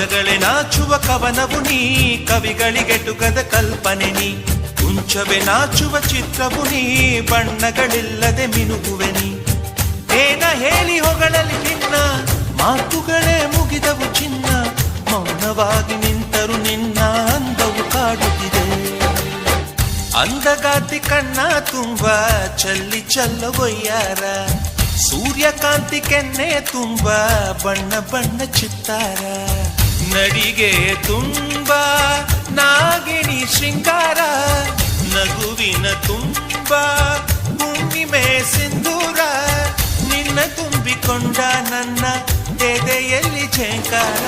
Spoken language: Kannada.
ಪದಗಳೇ ನಾಚುವ ಕವನವು ನೀ, ಕವಿಗಳಿಗೆಟುಕದ ಕಲ್ಪನೆ ನೀ. ಕುಂಚವೇ ನಾಚುವ ಚಿತ್ರವು ನೀ, ಬಣ್ಣಗಳಿಲ್ಲದೆ ಮಿನುಗುವೆ ನೀ. ಏನ ಹೇಳಿ ಹೊಗಳಲಿ ನಿನ್ನ, ಮಾತುಗಳೇ ಮುಗಿದವು ಚಿನ್ನ. ಮೌನವಾಗಿ ನಿಂತರು ನಿನ್ನ ಅಂದವು ಕಾಡುತ್ತಿದೆ. ಅಂದಗಾತಿ ಕಣ್ಣ ತುಂಬ ಚಲ್ಲಿ ಚಲ್ಲವೊಯ್ಯಾರ, ಸೂರ್ಯಕಾಂತಿ ಕೆನ್ನೆ ತುಂಬ ಬಣ್ಣ ಬಣ್ಣ ಚಿತ್ತಾರ. ನಡಿಗೆ ತುಂಬ ನಾಗಿಣಿ ಶೃಂಗಾರ, ನಗುವಿನ ತುಂಬ ಹುಣ್ಣಿಮೆ ಸಿಂಧೂರ. ನಿನ್ನ ತುಂಬಿಕೊಂಡ ನನ್ನ ಎದೆಯಲ್ಲಿ ಝೇಂಕಾರ.